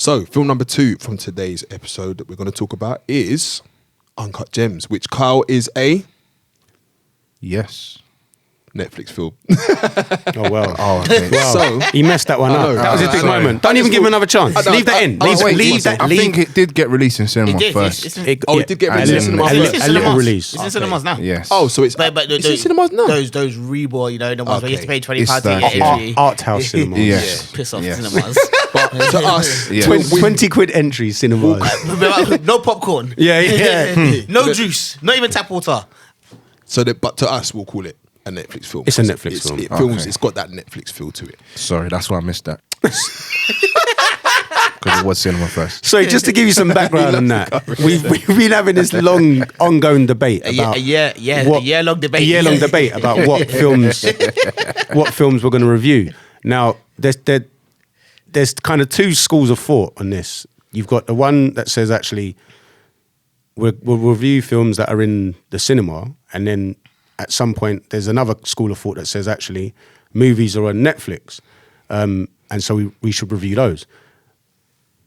So, film number 2 from today's episode that we're going to talk about is Uncut Gems, which Kyle is a Yes. Netflix film. Oh, well. Oh, okay. So, He messed that one I up. know. That was his big Sorry. moment. Don't even give him another chance. Leave that in. Leave that. I think it did get released in cinema first. it did get And released in then- cinema and first. A little release. It's in cinemas now. Yes. Oh, so it's But it's in cinemas now. Those Reebok, you know, the ones where you have to pay £20 It's to get that, entry. Art house cinema. Yes. Piss off Yes. cinemas. But to us, Yeah. 20 quid entry cinema. No popcorn. Yeah. No juice. Not even tap water. but to us, we'll call it a Netflix film. It's a Netflix film. It feels, Okay. It's got that Netflix feel to it. Sorry, that's why I missed that. Because it was cinema first. So just to give you some background on that, we've been having this long ongoing debate about A year-long debate. a year-long debate about what films we're going to review. Now, there's kind of two schools of thought on this. You've got the one that says actually we'll review films that are in the cinema, and then at some point there's another school of thought that says actually movies are on Netflix, and so we should review those.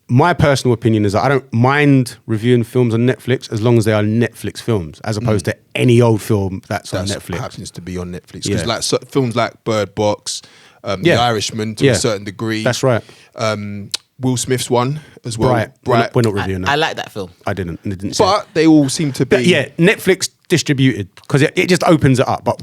My personal opinion is that I don't mind reviewing films on Netflix as long as they are Netflix films, as opposed to any old film that's on Netflix. Happens to be on Netflix because Yeah. like films like Bird Box, The Irishman to a certain degree. That's right. Will Smith's one as well. Bright. We're not reviewing that. I like that film. I didn't. It didn't say. But they all seem to be. But yeah, Netflix distributed because it just opens it up. But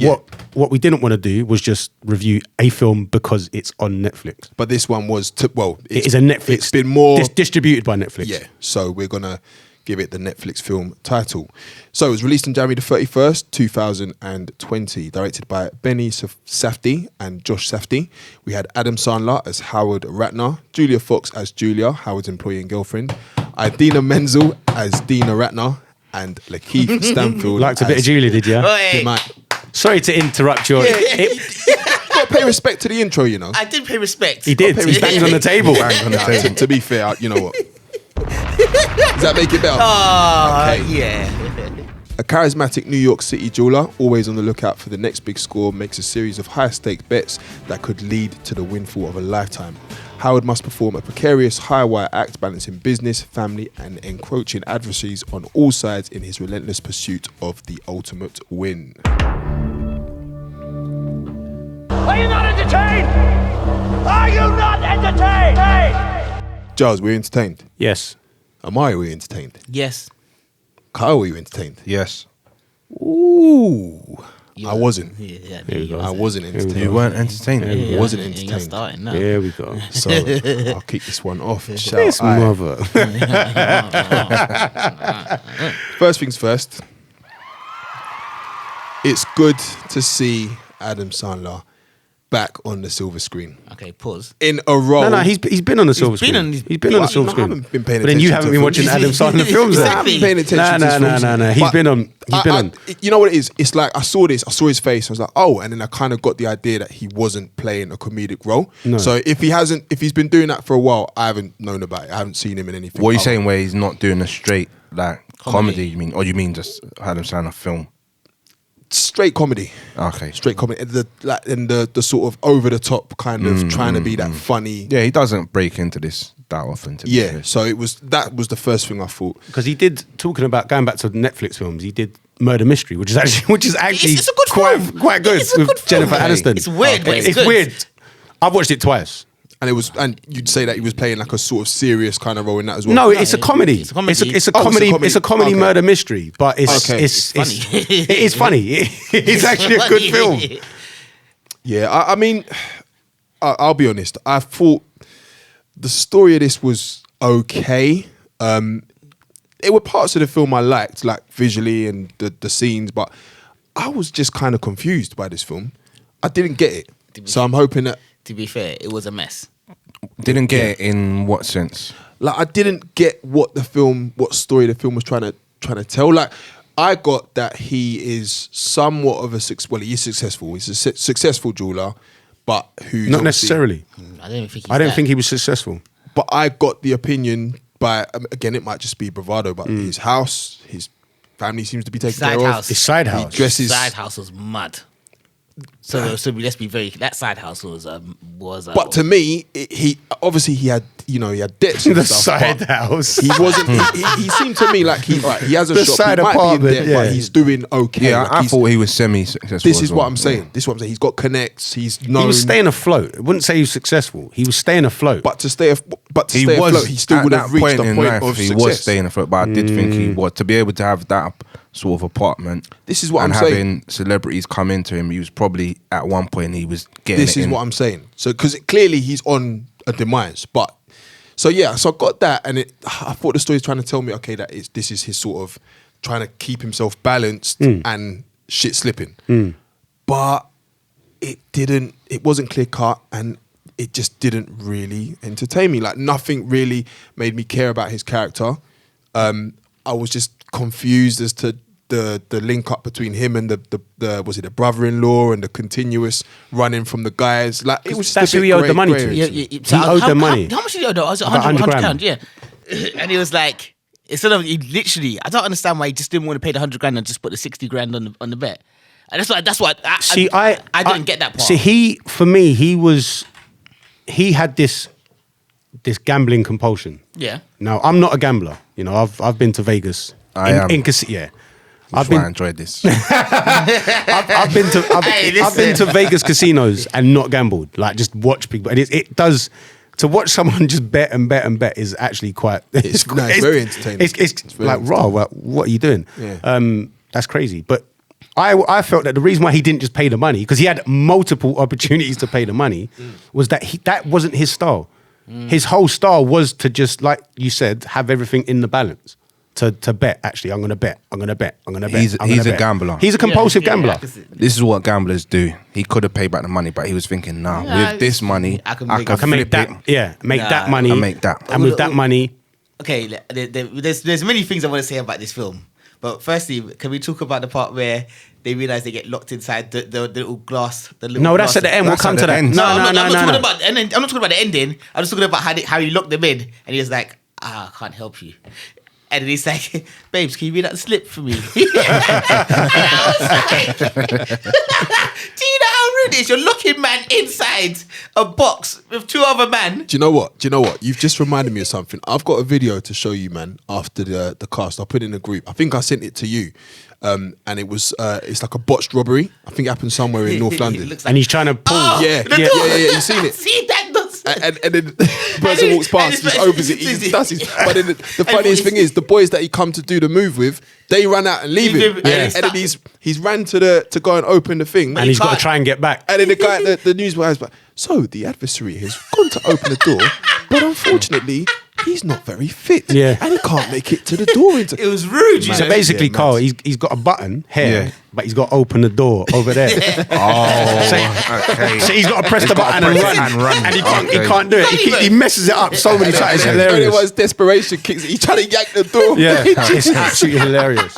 what we didn't want to do was just review a film because it's on Netflix. But this one was It is a Netflix. It's been more distributed by Netflix. Yeah, so we're gonna give it the Netflix film title. So it was released on January the 31st, 2020, directed by Benny Safdie and Josh Safdie. We had Adam Sandler as Howard Ratner, Julia Fox as Julia, Howard's employee and girlfriend, Idina Menzel as Dina Ratner, and Lakeith Stanfield. Liked a bit of Julia, did you? Hey, Sorry to interrupt your. Got to pay respect to the intro, you know. I did pay respect. He did. He banged on the table. Bang on the table. To be fair, you know what? Does that make it better? Yeah. A charismatic New York City jeweler, always on the lookout for the next big score, makes a series of high-stakes bets that could lead to the windfall of a lifetime. Howard must perform a precarious high-wire act balancing business, family, and encroaching adversaries on all sides in his relentless pursuit of the ultimate win. Are you not entertained? Are you not entertained? Hey! Giles, were you entertained? Yes. Amaya, were you entertained? Yes. Kyle, were you entertained? Yes. Ooh. I wasn't. Yeah, Here we go. I wasn't entertained. You weren't entertained. I wasn't You're entertained. starting now. Here we go. So I'll kick this one off. This Shall I? mother. First things first. It's good to see Adam Sandler back on the silver screen Okay, pause. in a role. No, he's been on the silver been screen. on- He's been on the silver I screen. haven't been paying But then you attention haven't to been films. watching Adam Sandler films. I then. haven't been paying attention to his films. No. He's But been on. He's been on. You know what it is? It's like I saw his face. I was like, oh, and then I kind of got the idea that he wasn't playing a comedic role. No. So if he's been doing that for a while, I haven't known about it. I haven't seen him in anything. What are you other- saying where he's not doing a straight like comedy, you mean? Or you mean just Adam Sandler film? Straight comedy. Okay. Straight comedy. And the sort of over the top kind of trying to be that funny. Yeah, he doesn't break into this that often. To be Yeah. fair. So that was the first thing I thought. Because he did, talking about going back to Netflix films, he did Murder Mystery, which is actually It's a good film. quite good It's a with good film. Jennifer Aniston. It's weird, but it's good. weird. I've watched it twice. And you'd say that he was playing like a sort of serious kind of role in that as well. No, it's a comedy. It's a comedy. It's a Oh, comedy. it's a It's a comedy. comedy Okay. murder mystery, but it's Okay. it's Funny. it is funny. It's actually a good film. Yeah, I mean, I'll be honest. I thought the story of this was okay. It were parts of the film I liked, like visually and the scenes, but I was just kind of confused by this film. I didn't get it. So I'm hoping that, To be fair, it was a mess. Didn't get it in what sense? like, I didn't get what story the film was trying to tell. Like, I got that he is somewhat of he is successful. He's a successful jeweler, but who's Not obviously- necessarily. I don't think. I don't think he was successful. But I got the opinion by, again, it might just be bravado, but his house, his family seems to be taken Side care house. of. His side He house. dresses. Side house was mad. So let's be very. That side house was. But to me, he he had debts and The stuff. side but house. He wasn't. He seemed to me like he has a The shop. side He might be in apartment, debt, yeah. but he's doing okay. Yeah, Like, I he's- thought he was semi-successful. This as is well. what I'm saying. This is what I'm saying. He's got connects. He's known. He was staying afloat. I wouldn't say he was successful. He was staying afloat. But to stay He afloat, was he still at would that have reached point the in point life. of He success. was staying afloat, but I did think he was to be able to have that sort of apartment. This is what and I'm saying. having celebrities come into him, he was probably at one point he was getting. This it is in. what I'm saying. So because clearly he's on a demise, but so I got that, and I thought the story's trying to tell me, okay, this is his sort of trying to keep himself balanced and shit slipping, but it didn't. It wasn't clear cut, and it just didn't really entertain me. Like nothing really made me care about his character. I was just confused as to the link up between him and the was it the brother-in-law and the continuous running from the guys. Like it was just That's a who bit he owed the money grey to. area He owed the money. How much did he owe? Though? Was it About 100 100 grand? Yeah. And he was like, instead of he literally, I don't understand why he just didn't want to pay the 100 grand and just put the 60 grand on the bet. And that's why I didn't get that part. See, he had this gambling compulsion. Yeah. Now I'm not a gambler. I've been to Vegas. I am. Yeah. That's why I enjoyed this. I've been to Vegas casinos and not gambled. Like just watch people, and it does. To watch someone just bet and bet and bet is actually quite. It's very entertaining. It's very like raw. What are you doing? Yeah. That's crazy. But I felt that the reason why he didn't just pay the money, because he had multiple opportunities to pay the money, was that that wasn't his style. His whole style was to just, like you said, have everything in the balance. To bet. Actually, I'm going to bet. He's a gambler. He's a compulsive gambler. This is what gamblers do. He could have paid back the money, but he was thinking, with this money, I can I can make flip that. it. Yeah, make Nah. that money. I make that. And with that money, Okay, there's many things I want to say about this film. But firstly, can we talk about the part where they realize they get locked inside the little glass? no, that's at the end. We'll That's come at to the that. end. No. I'm not talking about the end. I'm not talking about the ending. I'm just talking about how he locked them in, and he was like, I can't help you. And then he's like, babes, can you read out the slip for me? And I was like, do you know how rude it is? You're locking man inside a box with two other men. Do you know what? You've just reminded me of something. I've got a video to show you, man, after the cast. I'll put it in a group. I think I sent it to you. And it was it's like a botched robbery. I think it happened somewhere in North London. And he's trying to pull. Yeah. You seen it? See that? And then the person walks past, he opens it, he does his. But then the funniest thing is, the boys that he come to do the move with, they run out and leave him. Yeah. And then he's ran to go and open the thing. And he's got to try and get back. And then the guy, the newsboy, like, so the adversary has gone to open the door, but unfortunately, he's not very fit. Yeah. And he can't make it to the door. It was rude. You So know? basically, Yeah, Carl, nice. he's got a button here, Yeah. but he's got to open the door over there. Okay. So he's got to press the button and run. And he can't do it. He messes it up so many times. It's hilarious. Everyone's desperation kicks. He's trying to yank the door. Yeah, it's absolutely hilarious.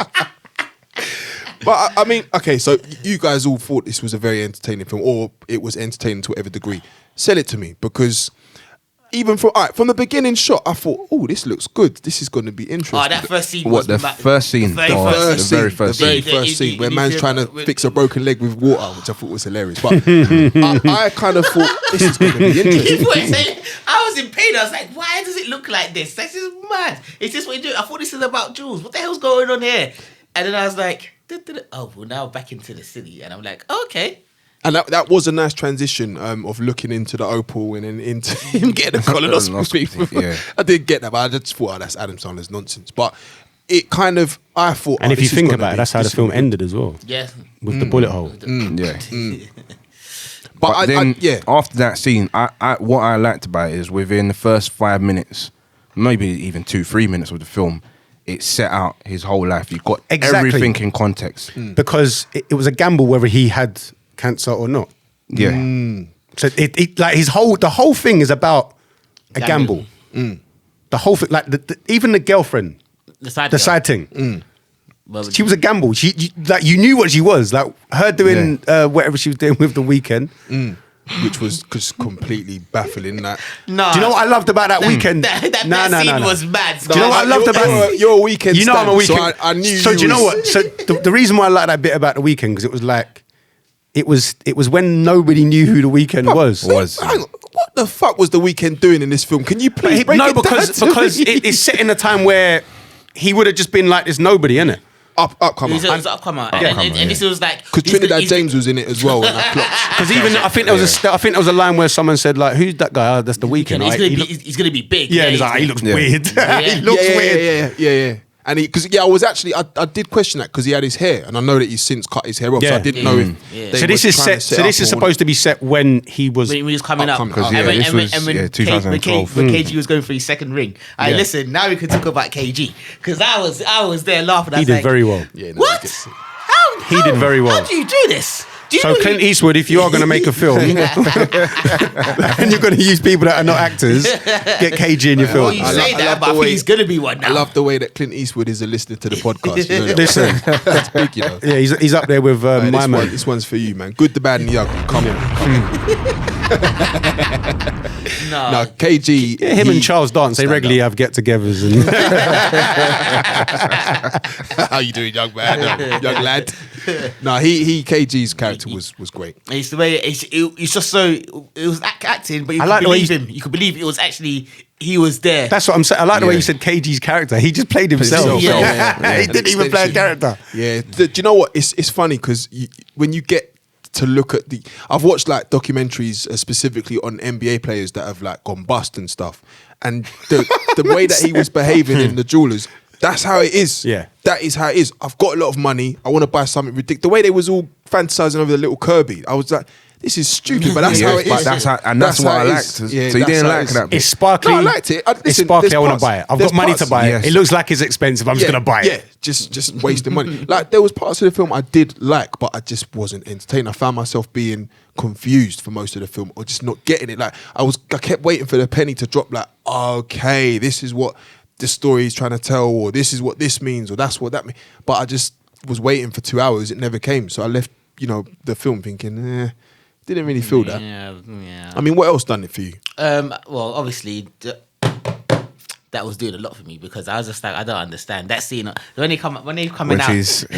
But I mean, okay, so you guys all thought this was a very entertaining film, or it was entertaining to whatever degree. Sell it to me, because even from the beginning shot, I thought, oh, this looks good. This is going to be interesting. Oh, that first scene What, was the first scene? The very Oh, first the very scene. first The very scene. first scene where you man's feel- trying to with- fix a broken leg with water, which I thought was hilarious. But I kind of thought this is going to be interesting. People were saying, I was in pain. I was like, why does it look like this? This is mad. Is this what you do? I thought this is about Jules. What the hell's going on here? And then I was like, oh, well, now back into the city. And I'm like, okay. And that was a nice transition of looking into the Opal and then into him getting a colonoscopy. Yeah. I did get that, but I just thought, that's Adam Sandler's nonsense. But it kind of, I thought, And if you this is think gonna about it, be- that's how the this is film gonna be- ended as well, Yeah. with the bullet hole. Yeah. But then yeah. after that scene, I what I liked about it is within the first 5 minutes, maybe even 2-3 minutes of the film, it set out his whole life. You got Exactly. everything in context. Because it was a gamble whether he had cancer or not. Yeah. So it like the whole thing is about a gamble. The whole thing, like even the girlfriend, The side. the girl. side thing. Well, She was a gamble. You knew what she was. Like her doing whatever she was doing with The Weeknd. Which was just completely baffling. That no. Do you know what I loved about that weekend? That No. scene was mad. Do you know what I loved about you're a Weekend? You know I'm a stan, weekend. So I knew. So do you know what? So the reason why I like that bit about The Weeknd, because it was like, it was when nobody knew who The Weeknd was. Was Hang on, what? what the fuck was The Weeknd doing in this film? Can you please break it down to because me? it's set in a time where he would have just been like this nobody, innit? Upcomer. He's an upcomer. And this was like... Because Trinidad James was in it as well. And I clocked. Because even I think there was a line where someone said like, "Who's that guy?" Oh, that's The Weeknd. He's gonna be big. Yeah, and he's like, he looks weird. Yeah. He looks weird. Yeah. And I did question that because he had his hair, and I know that he's since cut his hair off, so Yeah. I didn't know if. They So this were is trying to set. So this is supposed to be set when he was. When he was coming up. Upcoming. Yeah, this was 2012. When KG was going for his second ring. Listen, now we can talk about KG. Because I was there laughing. I He was did like, very well. Yeah, no, what? he gets it. He did very well. How do you do this? Do you So know Clint Eastwood, if you are going to make a film, and you're going to use people that are not actors, get KG in your Well, film. you I say love that, the but I think way- he's going to be one now. I love the way that Clint Eastwood is a listener to the podcast. You know that? Listen, That's big, you know. yeah, he's up there with Right, my man. this one's for you, man. Good, the bad, and the ugly. Come on. No. Now, KG. Yeah, him he- and Charles Dance, they stand regularly up. have get-togethers. And How you doing, young man? Young lad. No, KG's character was great. It's the way it's just so it was acting, but you I could like the way believe him. You could believe it was actually he was there. that's what I'm saying. I like the way Yeah. you said KG's character. He just played himself. himself. Yeah. He didn't even play a character. Yeah. Do you know what? It's funny because when you get to look at I've watched like documentaries specifically on NBA players that have like gone bust and stuff, and the way that he was behaving in the Jewelers. That's how it is. Yeah. That is how it is. I've got a lot of money. I want to buy something ridiculous. The way they was all fantasizing over the little Kirby, I was like, this is stupid, but that's how it but is. that's what I how it liked. is. So Yeah, you that's didn't how it like is. that bit? It's sparkly. No, I liked it. It's Listen, sparkly. there's I want to parts- buy it. I've there's got money parts- to buy it. Yes. It looks like it's expensive. I'm just going to buy it. Yeah, just wasting money. Like there was parts of the film I did like, but I just wasn't entertained. I found myself being confused for most of the film, or just not getting it. Like I kept waiting for the penny to drop. Like, okay, this is what the story is trying to tell, or this is what this means, or that's what that means. But I just was waiting for 2 hours. It never came, so I left. The film thinking, didn't really feel that. Yeah. I mean, what else done it for you? Well, obviously, that was doing a lot for me because I was just like, I don't understand that scene when they coming When out.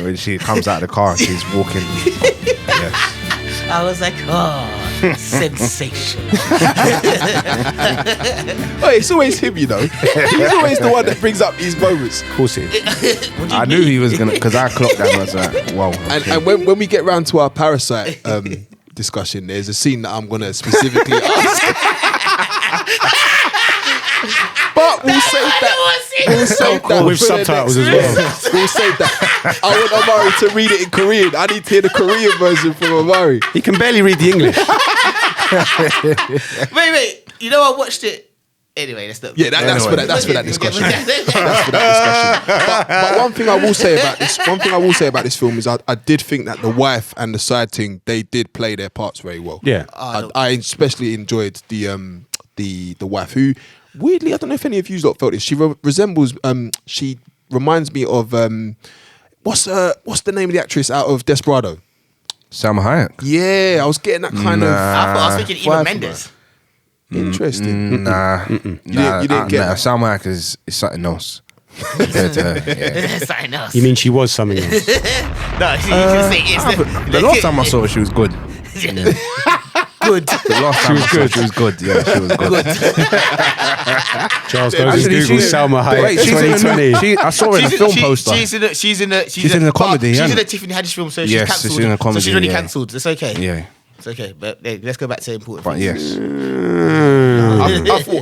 when she comes out of the car, she's walking. Yes. I was like, oh, sensation. Oh, it's always him, He's always the one that brings up these moments. Of course it is. I knew he was gonna, because I clocked that. And I was like, wow. And when we get round to our Parasite discussion, there's a scene that I'm gonna specifically ask. But we'll save that. We'll save that With for the subtitles next- as well. We'll save that. I want Omari to read it in Korean. I need to hear the Korean version from Omari. He can barely read the English. Wait. You know, I watched it. Anyway, that's not. Yeah, that's for that. That's for that discussion. That's for that discussion. But one thing I will say about this film is I did think that the wife and the side thing, they did play their parts very well. Yeah. I especially enjoyed the wife, who weirdly, I don't know if any of you lot felt this. She resembles. She reminds me of what's the name of the actress out of Desperado? Salma Hayek. Yeah, I was getting that kind of. I was thinking Eva Vibe Mendes. Interesting. Nah. You didn't get that? Salma Hayek is something else. Compared to her, yeah. Something else. You mean she was something else? No, you can say it's The last time I saw her, she was good. good. The last time I saw her, she was good. Yeah, she was good. Charles goes and Actually, Googles she's- Salma Hayek Wait, she's in a 2020. I saw her in a film poster. She's in a comedy, She's yeah. in a Tiffany Haddish film, so she's Yes, cancelled. she's in a comedy, so she's already yeah. cancelled. It's okay. Yeah, It's okay. But hey, let's go back to important but things. yes.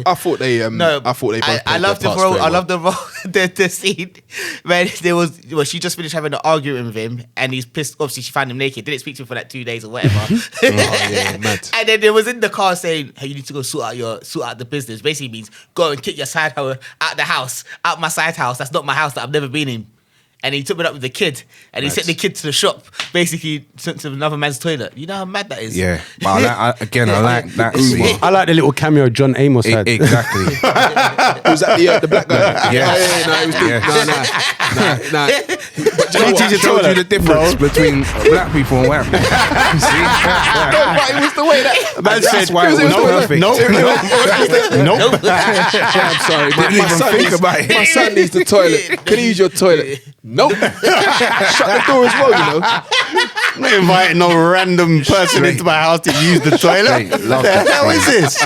I thought they. No, I thought they. Both I love the role. I love the role. The scene where she just finished having an argument with him, and he's pissed. Obviously, she found him naked. Didn't speak to him for like 2 days or whatever. yeah, mad. And then they was in the car saying, "Hey, you need to go sort out the business." Basically means go and kick your side hoe out the house, out my side house. That's not my house that I've never been in. And he took it up with the kid, and he sent the kid to the shop, basically sent to another man's toilet. You know how mad that is? Yeah, but I like that scene. I like the little cameo John Amos had. Exactly. Was that the black guy? Yeah. No, it was good. No. But do you know He what? just told you the difference between black people and white people. See? No, but it was the way that Man said, why it was perfect. Nope. I'm sorry. Didn't even think about it. My son needs the toilet. Can he use your toilet? Nope. Shut the door as well, I'm not inviting no random person into my house to use the toilet. Straight, What love the that. hell is this?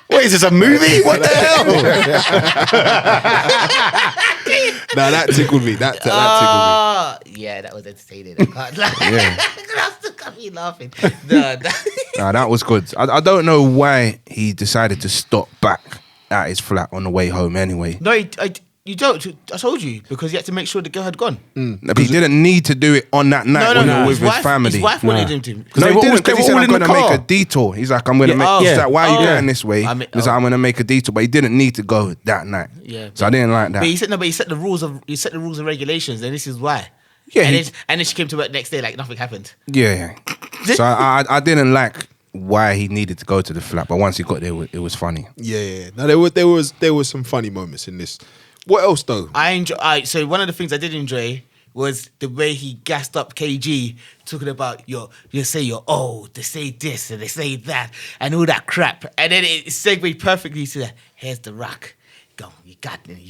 What is this, a movie? What the hell? Nah, that tickled me. That tickled Yeah, that was entertaining. I can't lie. Yeah. That still got me laughing. No, Nah, that was good. I don't know why he decided to stop back at his flat on the way home anyway. no, you don't. I told you because you had to make sure the girl had gone. No, but he didn't need to do it on that night when he was with his family. His wife wanted him to. No, they he were didn't, all- because he they said, were all I'm in going the to make car. a detour. He's like, I'm going to make... oh. He's Yeah. like, why are you Oh. going this way? I mean, He's like, I'm going to make a detour. But he didn't need to go that night. Yeah, So I didn't like that. But he said no. But he set the rules and regulations, and this is why. Yeah, and, he- then she came to work next day like nothing happened. Yeah. So I didn't like why he needed to go to the flat. But once he got there, it was funny. Yeah. No, there was some funny moments in this. What else though? So one of the things I did enjoy was the way he gassed up KG, talking about you say you're old, they say this and they say that and all that crap, and then it segued perfectly to the, here's the rock. Go, you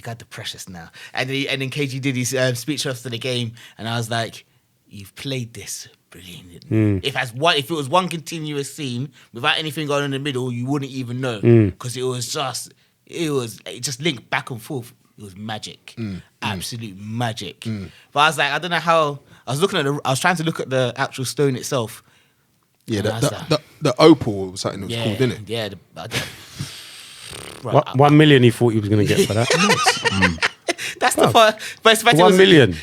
got the precious now, and then KG did his speech after the game, and I was like, you've played this brilliantly. If it was one continuous scene without anything going on in the middle, you wouldn't even know because it just linked back and forth. It was magic, absolute magic. But I was like, I don't know how. I was trying to look at the actual stone itself. Yeah, And I was the opal was something that was called, didn't it? Yeah. What, 1 million he thought he was going to get for that? That's the part. But it's 1 million.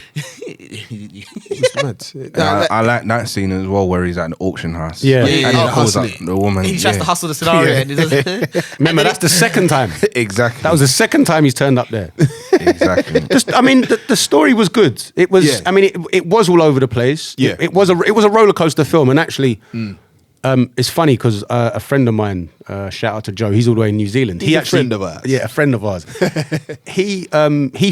It's mad. I like that scene as well where he's at the auction house. Yeah. And he Yeah. calls up Hustling. the woman. He tries to hustle the scenario, and he doesn't. Remember, that's the second time. Exactly. That was the second time he's turned up there. Exactly. The story was good. It was. Yeah. I mean, it was all over the place. Yeah. It was a roller coaster film, and actually, it's funny because a friend of mine, shout out to Joe, he's all the way in New Zealand. He's a friend of ours. Yeah, a friend of ours. he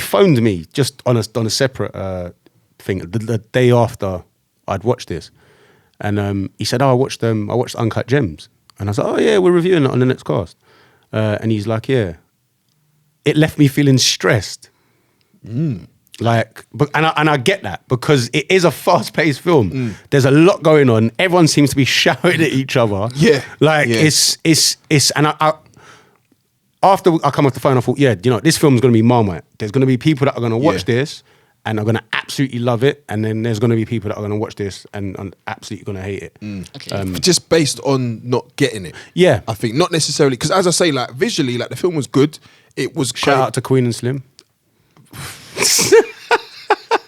phoned me just on a separate thing the day after I'd watched this, and he said, "Oh, I watched Uncut Gems," and I was like, "Oh yeah, we're reviewing it on the next cast," and he's like, "Yeah." It left me feeling stressed. Like, and I get that because it is a fast-paced film. There's a lot going on. Everyone seems to be shouting at each other. Yeah. Like Yeah. it's and I after I come off the phone, I thought, this film's going to be Marmite. There's going to be people that are going to watch this and are going to absolutely love it, and then there's going to be people that are going to watch this and absolutely going to hate it. Okay. Just based on not getting it. Yeah. I think not necessarily because, as I say, like visually, like the film was good. It was Shout out to Queen and Slim.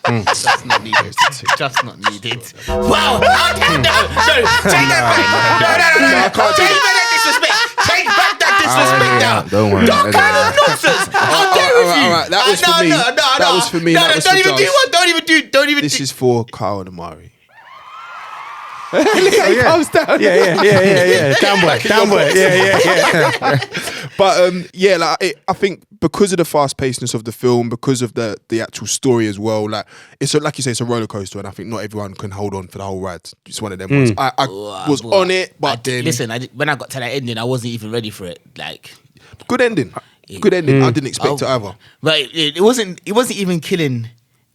Just not needed. Just not needed. Wow! No, take that back. No. I can't do Take that. back that disrespect. Take back that disrespect now. Don't worry. That kind of nonsense. How dare you? all right, that was for me. That was for me, No, that was don't for even do Giles. one. Don't even This do. is for Kyle and Amari. Look how he calms down. Yeah. Down boy. Yeah. But I think because of the fast pacedness of the film, because of the actual story as well, like like you say, it's a roller coaster, and I think not everyone can hold on for the whole ride. It's one of them ones. I was on it, but then Listen, when I got to that ending, I wasn't even ready for it. Like, good ending. Good ending. I didn't expect it either. but it wasn't even killing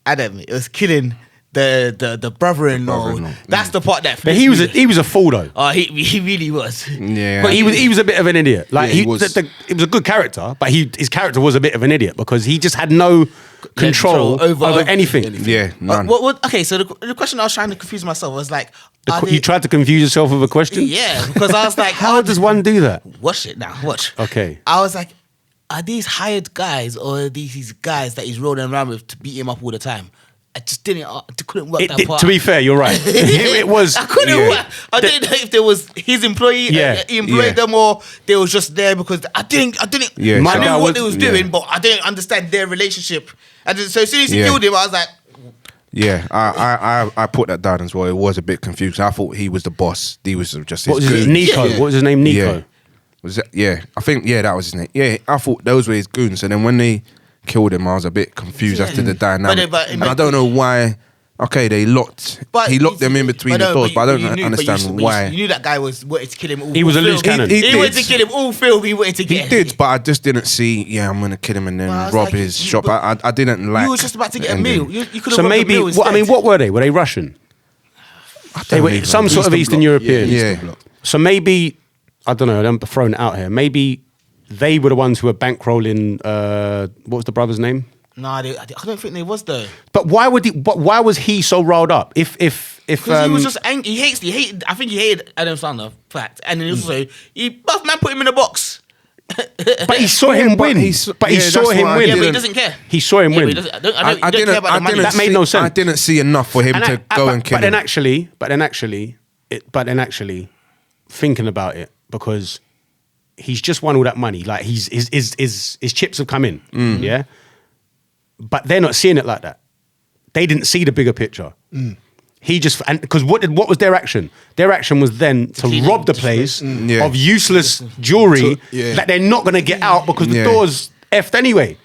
Adam. It was killing the brother-in-law. brother-in-law. That's the part that. But he was a fool though. Oh, he really was. Yeah. But he was a bit of an idiot. Like Yeah, he was. it was a good character, but his character was a bit of an idiot because he just had no control over anything. Yeah, none. Okay, so the question I was trying to confuse myself was like, You tried to confuse yourself with a question. yeah, because I was like, How does one do that? Watch it now. Watch. Okay. I was like, are these hired guys or are these guys that he's rolling around with to beat him up all the time? I just couldn't work that part. To be fair, you're right. It was. I couldn't yeah. work. I didn't know if there was his employee, Yeah. he employed them, or they was just there because I didn't. Yeah, My I knew guy what was- they was yeah. doing, but I didn't understand their relationship. And so as soon as he Yeah. killed him, I was like, Yeah, I put that down as well. It was a bit confusing. I thought he was the boss. He was just What was his his goon. name? Nico. Yeah. What was his name? Nico. Yeah. Was that, yeah, I think that was his name. Yeah, I thought those were his goons. And then when they killed him, I was a bit confused as to the dynamic. But- and I don't know why. Okay, he locked them in between the doors, but I don't understand why. You knew that guy wanted to kill him all He was a film. loose cannon. He He wanted did. to kill him all film. He wanted to He get did, but I just didn't see. Yeah, I'm gonna kill him and then Well, I was rob like, his you- shop. I didn't like. You was just about to get a the meal. ending. You could have So maybe. Meal What instead. were they? Were they Russian? They were some sort of Eastern Europeans. Yeah. Bloc. So maybe, I don't know, I'm throwing it out here. Maybe they were the ones who were bankrolling, what was the brother's name? No, I don't think there was though. But why was he so riled up? If Because he was just angry. I think he hated Adam Sandler, fact. And then also, buff man put him in a box. but he saw him win. He saw him win. Yeah, but he doesn't care. He saw him win. I don't care about the money. That made no sense. I didn't see enough for him to go and kill him. But then actually, thinking about it, because he's just won all that money. Like his chips have come in. Yeah. But they're not seeing it like that. They didn't see the bigger picture. He just, and because what was their action? Their action was then to rob the place of useless jewelry that they're not going to get out because the door's effed anyway.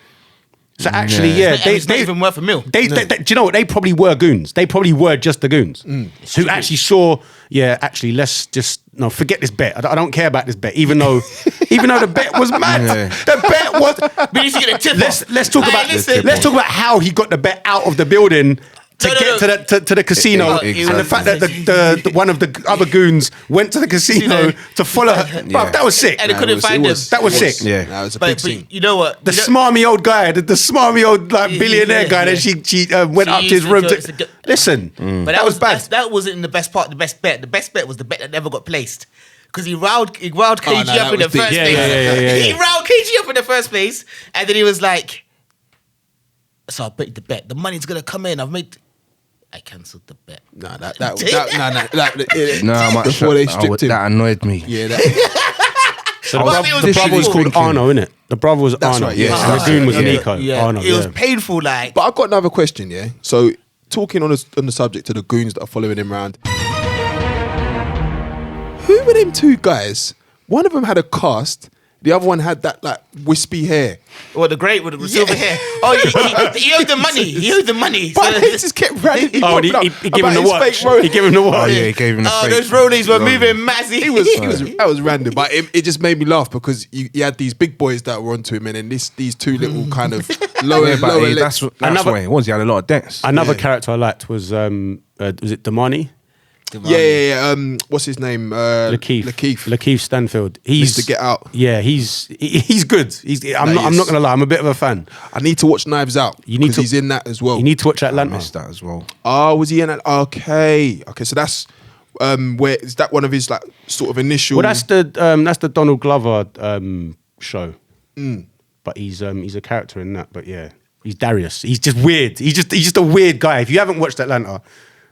So actually, it's not even worth a meal. Do you know what? They probably were goons. They probably were just the goons who actually saw. Yeah, actually, let's just forget this bet. I don't care about this bet, even though the bet was mad. Yeah. The bet was. We need to get a tip. Let's talk about how he got the bet out of the building. To the casino, Exactly. and the fact that the one of the other goons went to the casino to follow her. Bruv, that was sick. And they couldn't find him. That was sick. Yeah. That was a big But scene. you know what? The smarmy old guy, the smarmy old billionaire guy that she went up to his room to listen. But that was bad. That wasn't the best part. The best bet. The best bet was the bet that never got placed. Because he riled KG up in the first place. He riled KG up in the first place, and then he was like, "So I bet the bet. The money's gonna come in. I cancelled the bet." Nah, No, that annoyed me. Yeah, So Well, the it was brother was painful. called Arno, innit? The brother was That's Arno. right, yeah. And the goon was Yeah. Nico. Yeah, Arno, it was painful. Like, But I've got another question, yeah? So, talking on the subject of the goons that are following him around, who were them two guys? One of them had a cast, the other one had that, like, wispy hair. what the great with the silver hair? Oh, he owed the money. He owed the money. But So- he just kept randomly Oh, and popping he up gave him about the his watch. fake Rolex. He gave him the Oh watch. yeah, he gave him the fake. those rollies were moving massive. That was random, but it just made me laugh because you had these big boys that were onto him, and then these two little kind of lower That's Another- why it was. He had a lot of debts. Another character I liked was it Damani? Yeah. What's his name? Lakeith Stanfield. He's Mr. Get Out. Yeah, he's good. I'm not gonna lie. I'm a bit of a fan. I need to watch Knives Out. You need because to- he's in that as well. You need to watch I Atlanta. missed that as well. Oh, was he in that? Okay. So that's where is that one of his like sort of initial? Well, that's the Donald Glover show. But he's a character in that. But yeah, he's Darius. He's just weird. He's just a weird guy. If you haven't watched Atlanta,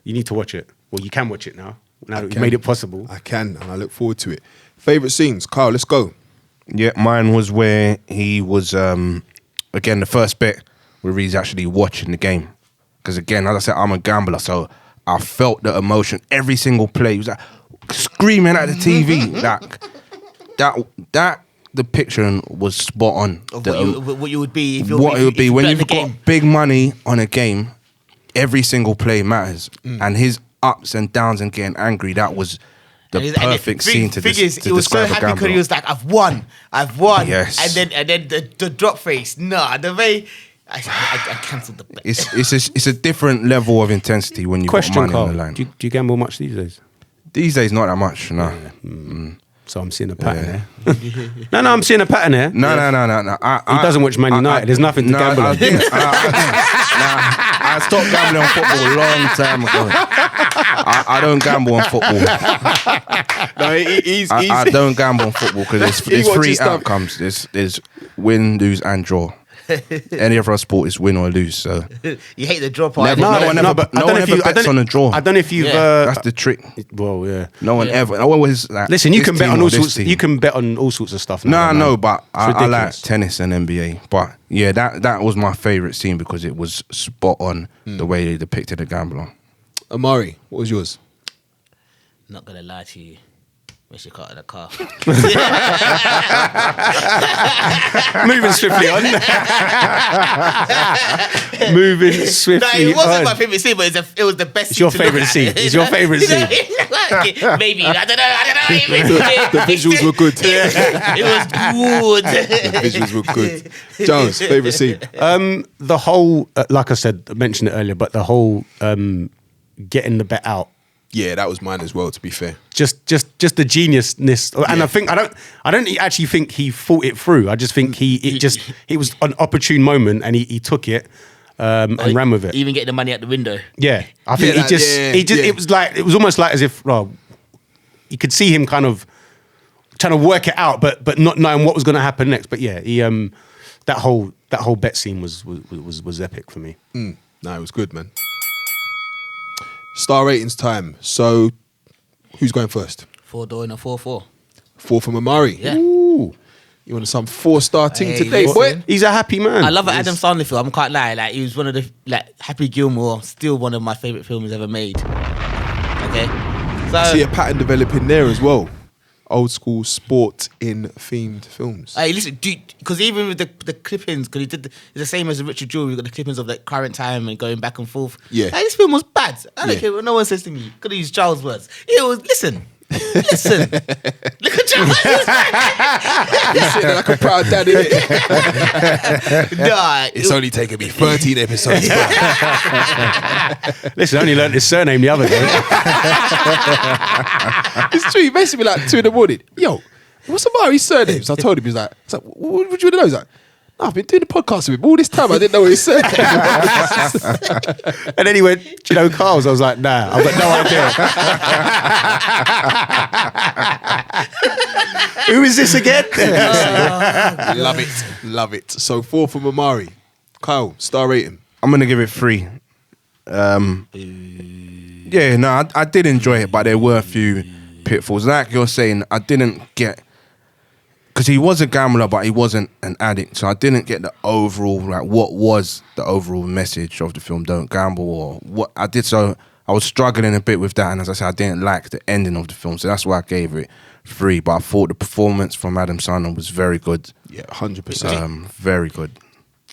you need to watch it. Well, you can watch it now that we've made it possible. I can, and I look forward to it. Favorite scenes, Kyle. Let's go. Yeah, mine was where he was again the first bit where he's actually watching the game. Because again, as I said, I'm a gambler, so I felt the emotion every single play. He was like screaming at the TV. Like that depiction was spot on. Of what you would be if What it would be when bet you've the got game. big money on a game. Every single play matters, and his ups and downs and getting angry. That was the perfect scene to He was so describe a happy because gambler. he was like, "I've won." Yes. And then the drop face. Nah, the way I cancelled the bet. It's a different level of intensity when you've got Question, money Carl. on the line. Do you gamble much these days? These days, not that much. No, So I'm seeing a pattern here. No, I'm seeing a pattern here. no. He doesn't watch Man United. There's nothing to gamble on. I stopped gambling on football a long time ago. I don't gamble on football. No, he's I don't gamble on football because He there's watches three stuff. outcomes. There's win, lose, and draw. Any other sport is win or lose. So You hate the drop part. Never. No one ever bets on a draw. I don't know if you've. that's the trick. Well, yeah. No one ever. No one was like. Listen, you this can bet team on or all this sorts. team. You can bet on all sorts of stuff. No, Now, I know, but It's I like ridiculous. tennis and NBA. But yeah, that was my favorite scene because it was spot on the way they depicted a gambler. Amari. What was yours? Not gonna lie to you. When she got in the car. Moving swiftly on. Moving No, swiftly it wasn't on. my favorite scene, but it was the best. It's your scene to look favourite at. scene. It's your favourite scene. Maybe I don't know. The visuals were good. It was good. The visuals were good. Jones, favorite scene. The whole, like I said, I mentioned it earlier, but the whole getting the bet out Yeah, that was mine as well. To be fair, just the geniusness, and I don't actually think he thought it through. I just think it was an opportune moment, and he took it and ran with it. Even getting the money out the window. Yeah, I think it was almost like as if you could see him kind of trying to work it out, but not knowing what was going to happen next. But yeah, he that whole bet scene was epic for me. No, it was good, man. Star ratings time. So, who's going first? 4 door and a 4-4. 4 from Amari. Yeah. Ooh. You want some 4-star thing Hey, today, listen. boy? He's a happy man. I love an Adam Sandler film. I can't lie. Like, he was one of the Happy Gilmore, still one of my favorite films ever made. Okay, so I see a pattern developing there as well. Old school sport in themed films. hey, listen, because even with the clippings, because it's the same as the Richard Jewell. We got the clippings of the current time and going back and forth. Yeah. Like, this film was bad. I don't Yeah. care what no one says to me. Could have used Charles' words. It was listen. Look at Charles. You're sitting there like a proud dad, innit? Nah, It's only taken me 13 episodes. Listen, I only learnt his surname the other day. It's true. He messaged me like 2 a.m. Yo, what's Amari's surname? So I told him, he was like, what would you want to know? He's like, no, I've been doing the podcast with him all this time. I didn't know what his surname was. And then he went, do you know Carl's? I was like, nah, I've got no idea. Who is this again? Love it. So 4 from Amari. Kyle, star rating. I'm gonna give it 3. Yeah, no, I did enjoy it, but there were a few pitfalls. Like you're saying, I didn't get, because he was a gambler, but he wasn't an addict. So I didn't get the overall, like, what was the overall message of the film? Don't gamble, or what I did. So I was struggling a bit with that, and as I said, I didn't like the ending of the film. So that's why I gave it 3. But I thought the performance from Adam Sandler was very good. Yeah, 100%. Very good.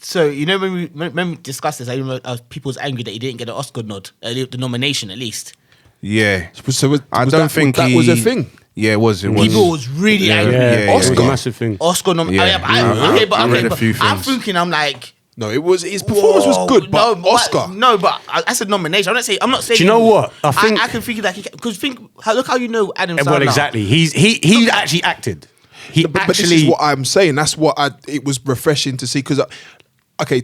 So you know when we discussed this, I remember people was angry that he didn't get an Oscar nod, the nomination at least. Yeah. So I don't think that was a thing. Yeah, it was. People was really angry. Yeah, it was a Oscar. massive thing. Oscar nomination. Yeah. I read a few I'm things. thinking, I'm like, No, it was his performance was good, but no, Oscar. But that's a nomination. I'm not saying. Do you know what? I think- I can think that because look how you know Adam Sandler. Well, exactly. He actually acted. He But this actually. is what I'm saying. That's what it was refreshing to see because, okay,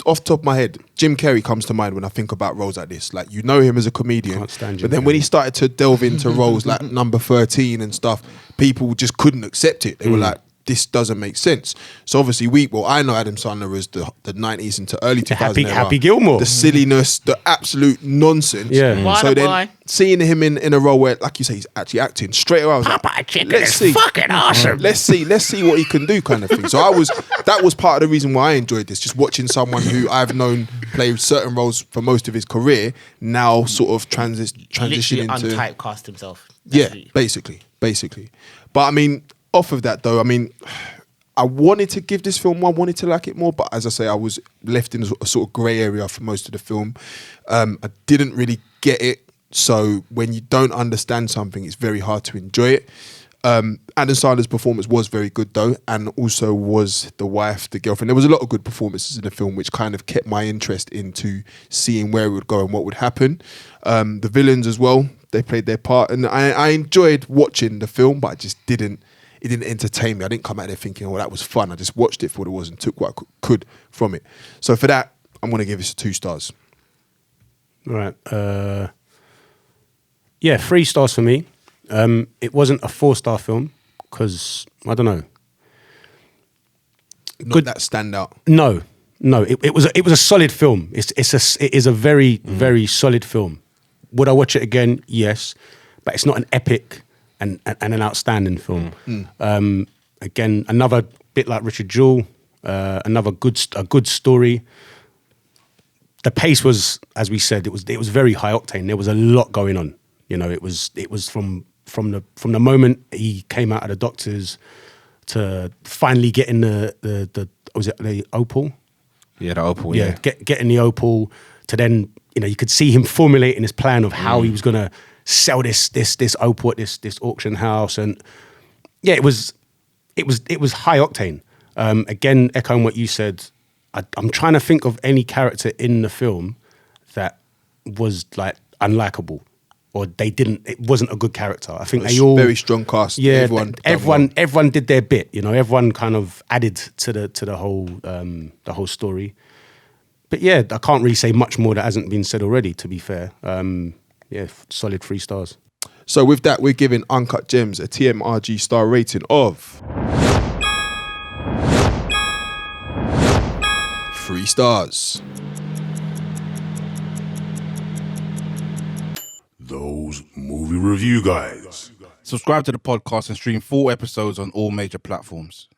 off top of my head, Jim Carrey comes to mind when I think about roles like this. Like, you know him as a comedian, Can't stand Jim but then when Carrey. he started to delve into roles like Number 13 and stuff, people just couldn't accept it. They were like, this doesn't make sense. So obviously I know Adam Sandler as the 90s into early 2000s era. Happy Gilmore. The silliness, the absolute nonsense. Yeah. Why So the then boy? seeing him in a role where, like you say, he's actually acting, straight away I was like, let's see. fucking awesome. Let's see what he can do, kind of thing. So that was part of the reason why I enjoyed this. Just watching someone who I've known play certain roles for most of his career now sort of transition Literally into untypecast himself. yeah, basically. But I mean, off of that though, I mean, I wanted to give this film more, I wanted to like it more, but as I say, I was left in a sort of grey area for most of the film. I didn't really get it. So when you don't understand something, it's very hard to enjoy it. Adam Sandler's performance was very good though, and also was the wife, the girlfriend. There was a lot of good performances in the film, which kind of kept my interest into seeing where it would go and what would happen. The villains as well, they played their part, and I enjoyed watching the film, but it didn't entertain me. I didn't come out there thinking, oh, that was fun. I just watched it for what it was and took what I could from it. So for that, I'm going to give this 2 stars. Right. 3 stars for me. It wasn't a 4-star film because I don't know. Not that standout. No. It was a solid film. It is a very very solid film. Would I watch it again? Yes, but it's not an epic and an outstanding film. Again, another bit like Richard Jewell. A good story. The pace was, as we said, it was very high octane. There was a lot going on. You know, it was from the moment he came out of the doctors to finally getting the was it the opal? Yeah, the opal. Yeah, getting the opal to then, you know, you could see him formulating his plan of how he was going to sell this opal at this auction house, and yeah, it was high octane. Again, echoing what you said, I'm trying to think of any character in the film that was like unlikable. or they didn't. It wasn't a good character. I think It's they all very strong cast. Yeah, Everyone everyone did their bit. You know, everyone kind of added to the whole story. But yeah, I can't really say much more that hasn't been said already. To be fair, yeah, solid 3 stars. So with that, we're giving Uncut Gems a TMRG star rating of 3 stars. Those movie review guys. Subscribe to the podcast and stream full episodes on all major platforms.